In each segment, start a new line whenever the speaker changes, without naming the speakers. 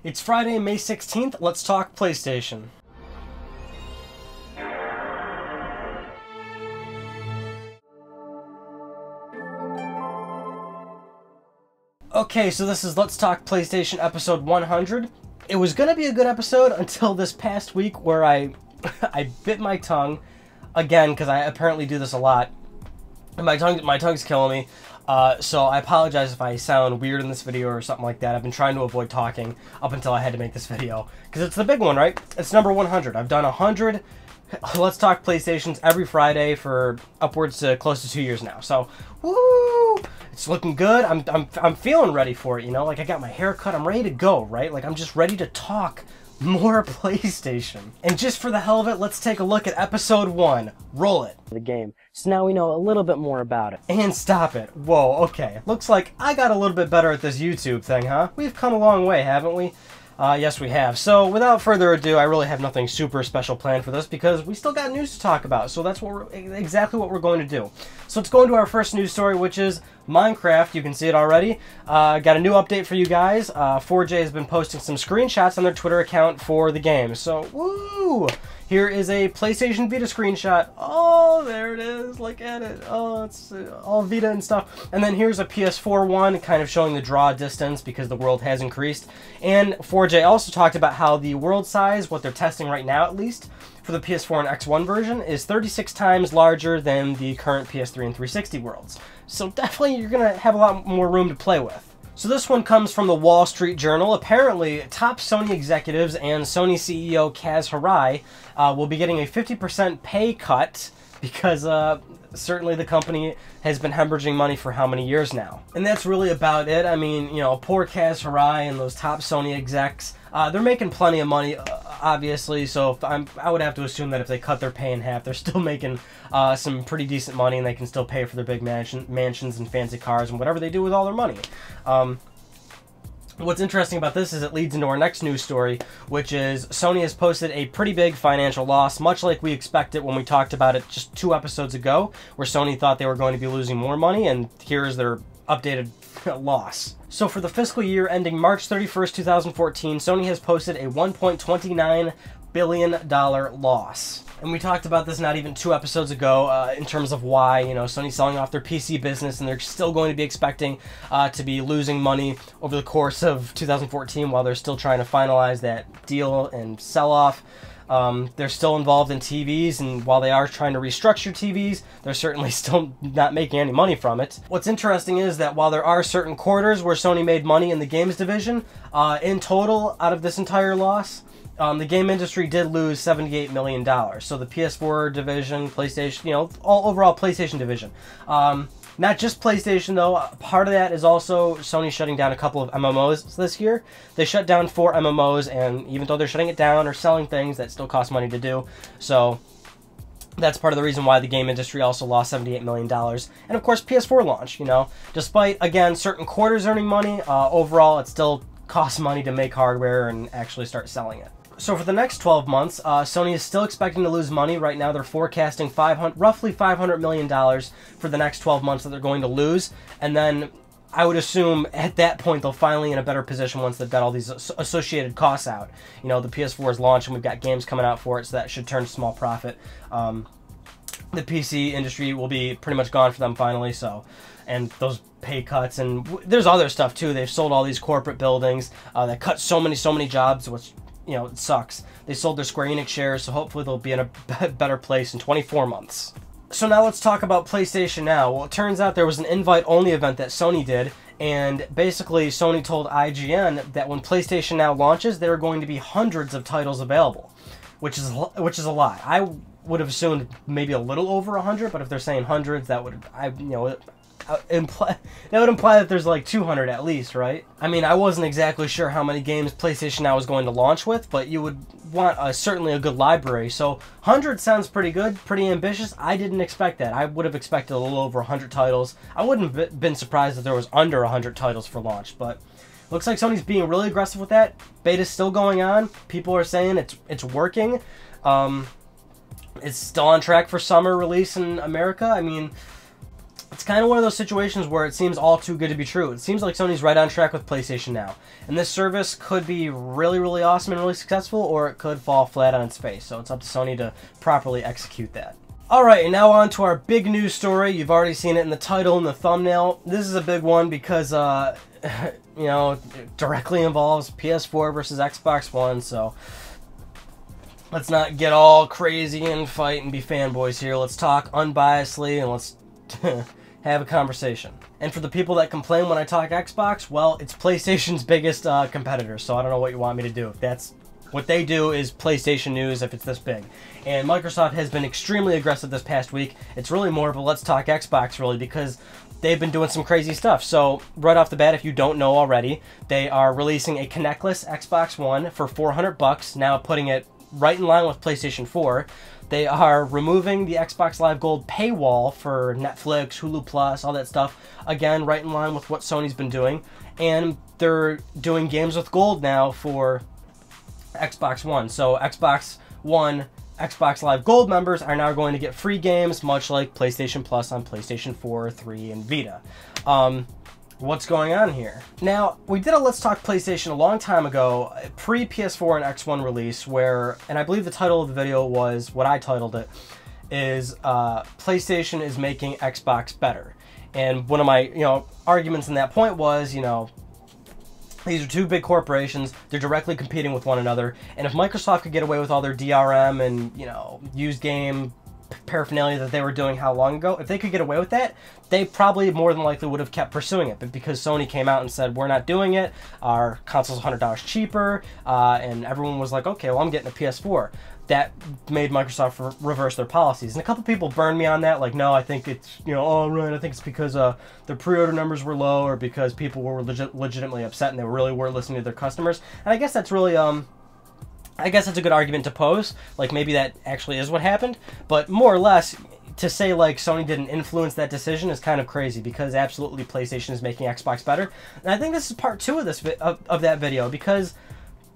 It's Friday, May 16th. Let's talk PlayStation. Okay, so this is Let's Talk PlayStation episode 100. It was gonna be a good episode until this past week where I bit my tongue again, because I apparently do this a lot. And my tongue's killing me. So I apologize if I sound weird in this video or something like that. I've been trying to avoid talking up until I had to make this video, because it's the big one, right? It's number 100. I've done 100 Let's Talk PlayStations every Friday for upwards to close to 2 years now. So, woo! It's looking good. I'm feeling ready for it, you know? Like, I got my hair cut. I'm ready to go, right? Like, I'm just ready to talk more PlayStation. And just for the hell of it, let's take a look at episode 1. Roll it. The game. So now we know a little bit more about it. And stop it. Whoa, okay. Looks like I got a little bit better at this YouTube thing, huh? We've come a long way, haven't we? Yes, we have. So, without further ado, I really have nothing super special planned for this because we still got news to talk about. So that's exactly what we're going to do. So let's go into our first news story, which is Minecraft. You can see it already. Got a new update for you guys. 4J has been posting some screenshots on their Twitter account for the game. So, woo! Here is a PlayStation Vita screenshot. Oh, there it is. Look at it. Oh, it's all Vita and stuff. And then here's a PS4 one, kind of showing the draw distance because the world has increased. And 4J also talked about how the world size, what they're testing right now at least, for the PS4 and X1 version, is 36 times larger than the current PS3 and 360 worlds. So definitely you're going to have a lot more room to play with. So this one comes from the Wall Street Journal. Apparently, top Sony executives and Sony CEO Kaz Hirai will be getting a 50% pay cut because certainly the company has been hemorrhaging money for how many years now. And that's really about it. I mean, you know, poor Kaz Hirai and those top Sony execs, they're making plenty of money, obviously, so I would have to assume that if they cut their pay in half, they're still making some pretty decent money, and they can still pay for their big mansions and fancy cars and whatever they do with all their money. What's interesting about this is it leads into our next news story, which is Sony has posted a pretty big financial loss, much like we expected when we talked about it just 2 episodes ago, where Sony thought they were going to be losing more money, and here is their updated loss. So for the fiscal year ending March 31st, 2014, Sony has posted a $1.29 billion loss. And we talked about this not even 2 episodes ago in terms of why, you know, Sony's selling off their PC business and they're still going to be expecting to be losing money over the course of 2014 while they're still trying to finalize that deal and sell off. They're still involved in TVs, and while they are trying to restructure TVs, they're certainly still not making any money from it. What's interesting is that while there are certain quarters where Sony made money in the games division, in total, out of this entire loss, the game industry did lose $78 million. So the PS4 division, PlayStation, you know, all overall PlayStation division. Not just PlayStation, though. Part of that is also Sony shutting down a couple of MMOs this year. They shut down 4 MMOs, and even though they're shutting it down or selling things, that still costs money to do. So that's part of the reason why the game industry also lost $78 million. And of course, PS4 launch, you know. Despite, again, certain quarters earning money, overall it still costs money to make hardware and actually start selling it. So for the next 12 months, Sony is still expecting to lose money. Right now they're forecasting roughly $500 million for the next 12 months that they're going to lose. And then I would assume at that point they'll finally in a better position once they've got all these associated costs out. You know, the PS4 is launched and we've got games coming out for it, so that should turn small profit. The PC industry will be pretty much gone for them finally, so... And those pay cuts, and there's other stuff too. They've sold all these corporate buildings that cut so many jobs, which... You know, it sucks. They sold their Square Enix shares, so hopefully they'll be in a better place in 24 months. So now let's talk about PlayStation Now. Well, it turns out there was an invite-only event that Sony did, and basically Sony told IGN that when PlayStation Now launches, there are going to be hundreds of titles available, which is a lie. I would have assumed maybe a little over 100, but if they're saying hundreds, that would imply that there's like 200 at least, right? I mean, I wasn't exactly sure how many games PlayStation Now was going to launch with, but you would want certainly a good library. So 100 sounds pretty good, pretty ambitious. I didn't expect that. I would have expected a little over 100 titles. I wouldn't have been surprised if there was under 100 titles for launch, but looks like Sony's being really aggressive with that. Beta's still going on. People are saying it's working. It's still on track for summer release in America. I mean, it's kind of one of those situations where it seems all too good to be true. It seems like Sony's right on track with PlayStation now. And this service could be really, really awesome and really successful, or it could fall flat on its face. So it's up to Sony to properly execute that. Alright, and now on to our big news story. You've already seen it in the title and the thumbnail. This is a big one because, you know, it directly involves PS4 versus Xbox One, so let's not get all crazy and fight and be fanboys here. Let's talk unbiasedly and let's have a conversation. And for the people that complain when I talk Xbox, well, it's PlayStation's biggest competitor, so I don't know what you want me to do. If that's what they do is PlayStation news if it's this big. And Microsoft has been extremely aggressive this past week. It's really more of a let's talk Xbox really, because they've been doing some crazy stuff. So right off the bat, if you don't know already, they are releasing a Connectless Xbox One for $400, now putting it right in line with PlayStation 4. They are removing the Xbox Live Gold paywall for Netflix, Hulu Plus, all that stuff. Again, right in line with what Sony's been doing. And they're doing games with gold now for Xbox One. So Xbox One, Xbox Live Gold members are now going to get free games, much like PlayStation Plus on PlayStation 4, 3, and Vita. What's going on here? Now, we did a Let's Talk PlayStation a long time ago, pre-PS4 and X1 release, where, and I believe the title of the video was, what I titled it, is PlayStation is making Xbox better. And one of my, arguments in that point was, these are two big corporations, they're directly competing with one another, and if Microsoft could get away with all their DRM and, used game paraphernalia that they were doing how long ago, if they could get away with that, they probably more than likely would have kept pursuing it. But because Sony came out and said, we're not doing it, our console's $100 cheaper, and everyone was like, okay, well, I'm getting a PS4. That made Microsoft reverse their policies. And a couple people burned me on that, like, no, I think it's, all right, I think it's because their pre-order numbers were low, or because people were legitimately upset and they really were listening to their customers. And I guess that's really, I guess that's a good argument to pose. Like, maybe that actually is what happened. But more or less, to say, like, Sony didn't influence that decision is kind of crazy, because absolutely PlayStation is making Xbox better. And I think this is part 2 of this of that video, because,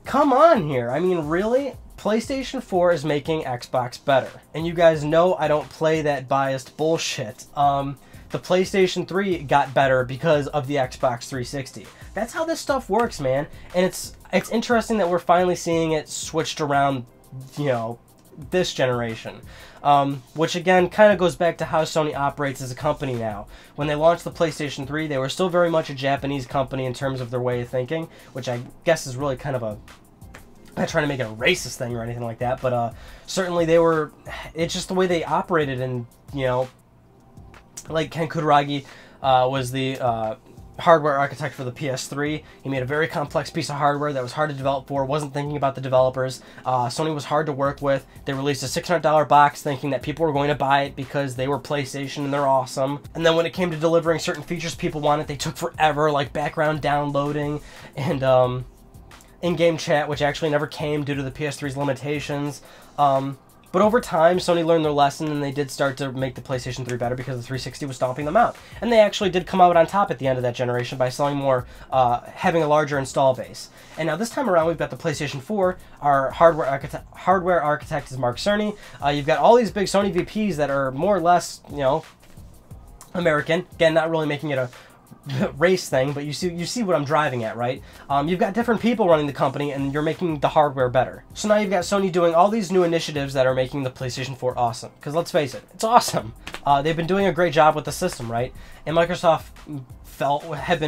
come on here. I mean, really? PlayStation 4 is making Xbox better. And you guys know I don't play that biased bullshit. The PlayStation 3 got better because of the Xbox 360. That's how this stuff works, man. And it's interesting that we're finally seeing it switched around, this generation. Which again kind of goes back to how Sony operates as a company now. When they launched the PlayStation 3, they were still very much a Japanese company in terms of their way of thinking, which I guess is really kind of a, I'm not trying to make it a racist thing or anything like that, but certainly they were, it's just the way they operated. And like Ken Kutaragi was the hardware architect for the PS3. He made a very complex piece of hardware that was hard to develop for, wasn't thinking about the developers. Sony was hard to work with. They released a $600 box thinking that people were going to buy it because they were PlayStation and they're awesome. And then when it came to delivering certain features people wanted, they took forever, like background downloading and in-game chat, which actually never came due to the PS3's limitations. But over time, Sony learned their lesson, and they did start to make the PlayStation 3 better because the 360 was stomping them out. And they actually did come out on top at the end of that generation by selling more, having a larger install base. And now this time around, we've got the PlayStation 4. Our hardware architect is Mark Cerny. You've got all these big Sony VPs that are more or less, American. Again, not really making it a race thing, but you see what I'm driving at, right? You've got different people running the company, and you're making the hardware better. So now you've got Sony doing all these new initiatives that are making the PlayStation 4 awesome. Because let's face it, it's awesome. They've been doing a great job with the system, right? And Microsoft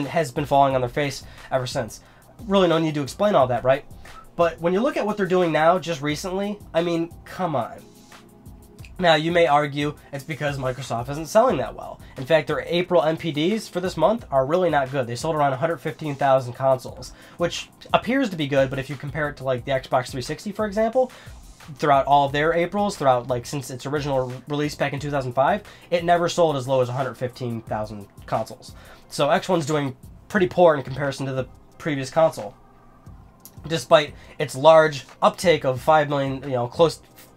has been falling on their face ever since. Really no need to explain all that, right? But when you look at what they're doing now, just recently, I mean, come on. Now, you may argue it's because Microsoft isn't selling that well. In fact, their April MPDs for this month are really not good. They sold around 115,000 consoles, which appears to be good, but if you compare it to like the Xbox 360, for example, throughout all of their Aprils, since its original release back in 2005, it never sold as low as 115,000 consoles. So X1's doing pretty poor in comparison to the previous console, despite its large uptake of 5 million,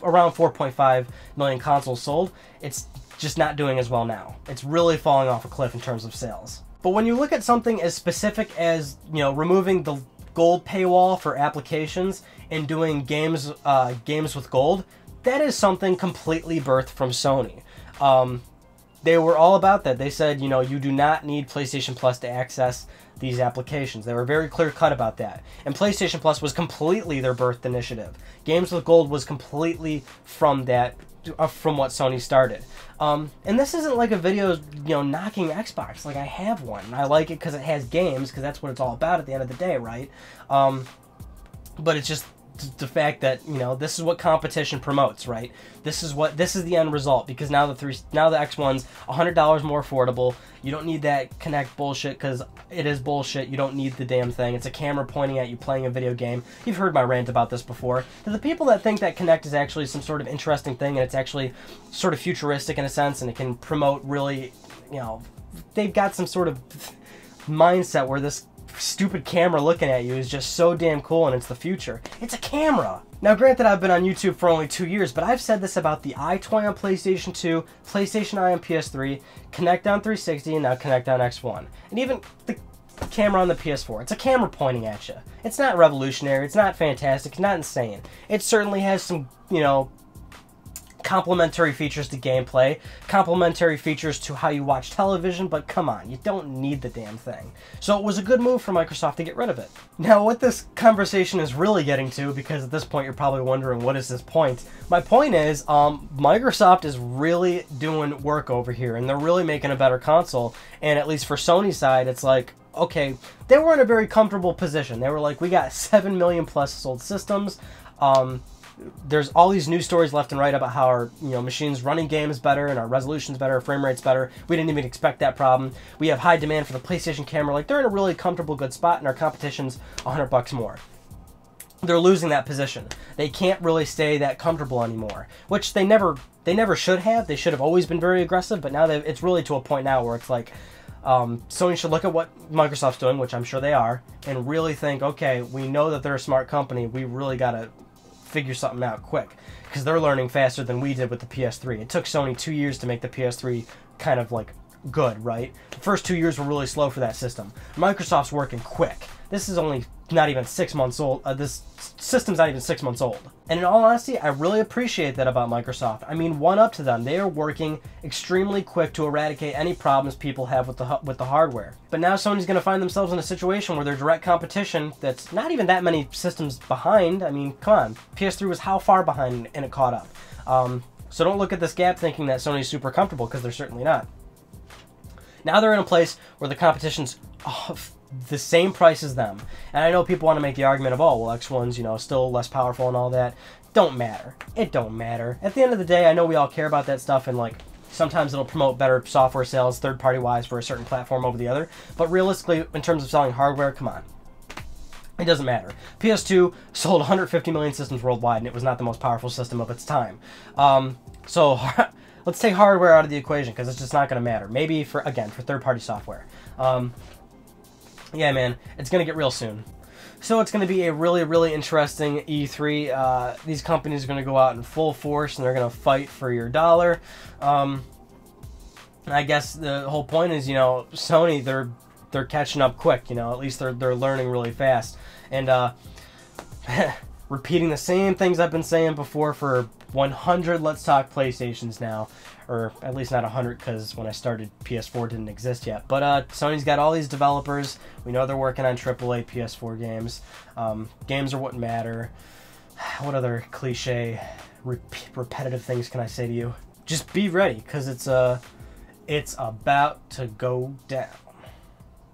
around 4.5 million consoles sold. It's just not doing as well now. It's really falling off a cliff in terms of sales. But when you look at something as specific as, removing the gold paywall for applications and doing games with gold, that is something completely birthed from Sony. they were all about that. They said, you know, you do not need PlayStation Plus to access these applications. They were very clear-cut about that. And PlayStation Plus was completely their birthed initiative. Games with Gold was completely from that, from what Sony started. And this isn't like a video, you know, knocking Xbox. Like, I have one, and I like it because it has games, because that's what it's all about at the end of the day, right? But it's just the fact that, you know, this is what competition promotes, right? This is the end result, because now the X1's $100 more affordable. You don't need that Kinect bullshit, because it is bullshit. You don't need the damn thing. It's a camera pointing at you playing a video game. You've heard my rant about this before. To the people that think that Kinect is actually some sort of interesting thing, and it's actually sort of futuristic in a sense, and it can promote really, you know, they've got some sort of mindset where this stupid camera looking at you is just so damn cool and it's the future. It's a camera! Now granted, I've been on YouTube for only 2 years, but I've said this about the iToy on PlayStation 2, PlayStation Eye on PS3, Kinect on 360, and now Kinect on X1. And even the camera on the PS4. It's a camera pointing at you. It's not revolutionary, it's not fantastic, it's not insane. It certainly has some, you know, complementary features to gameplay, complementary features to how you watch television, but come on, you don't need the damn thing. So it was a good move for Microsoft to get rid of it. Now, what this conversation is really getting to, because at this point you're probably wondering, what is this point? My point is, Microsoft is really doing work over here, and they're really making a better console, and at least for Sony's side, it's like, okay, they were in a very comfortable position. They were like, we got 7 million plus sold systems, there's all these news stories left and right about how our, you know, machines running games better and our resolution's better, our frame rate's better. We didn't even expect that problem. We have high demand for the PlayStation camera. Like, they're in a really comfortable, good spot, and our competition's $100 more. They're losing that position. They can't really stay that comfortable anymore, which they never should have. They should have always been very aggressive, but now it's really to a point now where it's like, Sony should look at what Microsoft's doing, which I'm sure they are, and really think, okay, we know that they're a smart company. We really got to figure something out quick, because they're learning faster than we did with the PS3. It took Sony 2 years to make the PS3 kind of like good, right? The first 2 years were really slow for that system. Microsoft's working quick. This is only not even 6 months old. This system's not even 6 months old. And in all honesty, I really appreciate that about Microsoft. I mean, one up to them. They are working extremely quick to eradicate any problems people have with the hardware. But now Sony's going to find themselves in a situation where their direct competition, that's not even that many systems behind. I mean, come on. PS3 was how far behind, and it caught up. So don't look at this gap thinking that Sony's super comfortable, because they're certainly not. Now they're in a place where the competition's the same price as them. And I know people want to make the argument of, oh, well, X1's, you know, still less powerful and all that. Don't matter. It don't matter. At the end of the day, I know we all care about that stuff, and like, sometimes it'll promote better software sales third-party wise for a certain platform over the other. But realistically, in terms of selling hardware, come on. It doesn't matter. PS2 sold 150 million systems worldwide, and it was not the most powerful system of its time. So let's take hardware out of the equation, because it's just not going to matter. Maybe for third-party software. Yeah, man, it's going to get real soon. So it's going to be a really, really interesting E3. These companies are going to go out in full force, and they're going to fight for your dollar. I guess the whole point is, you know, Sony, they're catching up quick. You know, at least they're learning really fast. And repeating the same things I've been saying before for 100 Let's Talk PlayStations now. Or at least not 100, because when I started, PS4 didn't exist yet. But Sony's got all these developers. We know they're working on AAA PS4 games. Games are what matter. What other cliche, repetitive things can I say to you? Just be ready, because it's about to go down.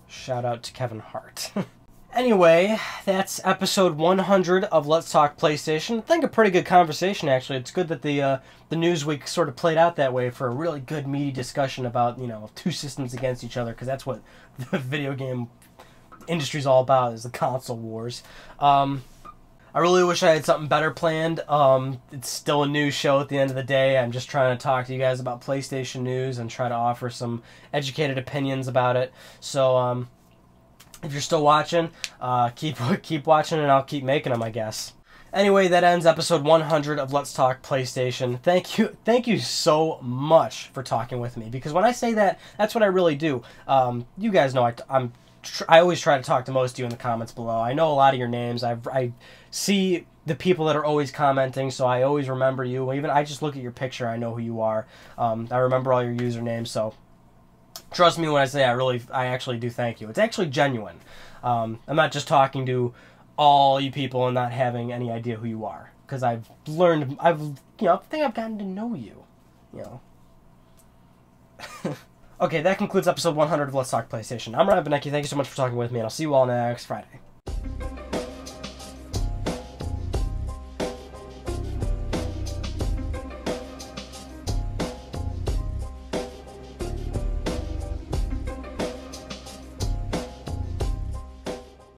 Shout out to Kevin Hart. Anyway, that's episode 100 of Let's Talk PlayStation. I think a pretty good conversation, actually. It's good that the news week sort of played out that way for a really good, meaty discussion about, you know, two systems against each other, because that's what the video game industry's all about, is the console wars. I really wish I had something better planned. It's still a news show at the end of the day. I'm just trying to talk to you guys about PlayStation news and try to offer some educated opinions about it. So, if you're still watching, keep watching, and I'll keep making them, I guess. Anyway, that ends episode 100 of Let's Talk PlayStation. Thank you so much for talking with me, because when I say that, that's what I really do. You guys know I'm I always try to talk to most of you in the comments below. I know a lot of your names. I see the people that are always commenting, so I always remember you. Even I just look at your picture, I know who you are. I remember all your usernames, so trust me when I say I actually do thank you. It's actually genuine. I'm not just talking to all you people and not having any idea who you are, because I think I've gotten to know you, you know. Okay, that concludes episode 100 of Let's Talk PlayStation. I'm Ryan Benecki. Thank you so much for talking with me, and I'll see you all next Friday.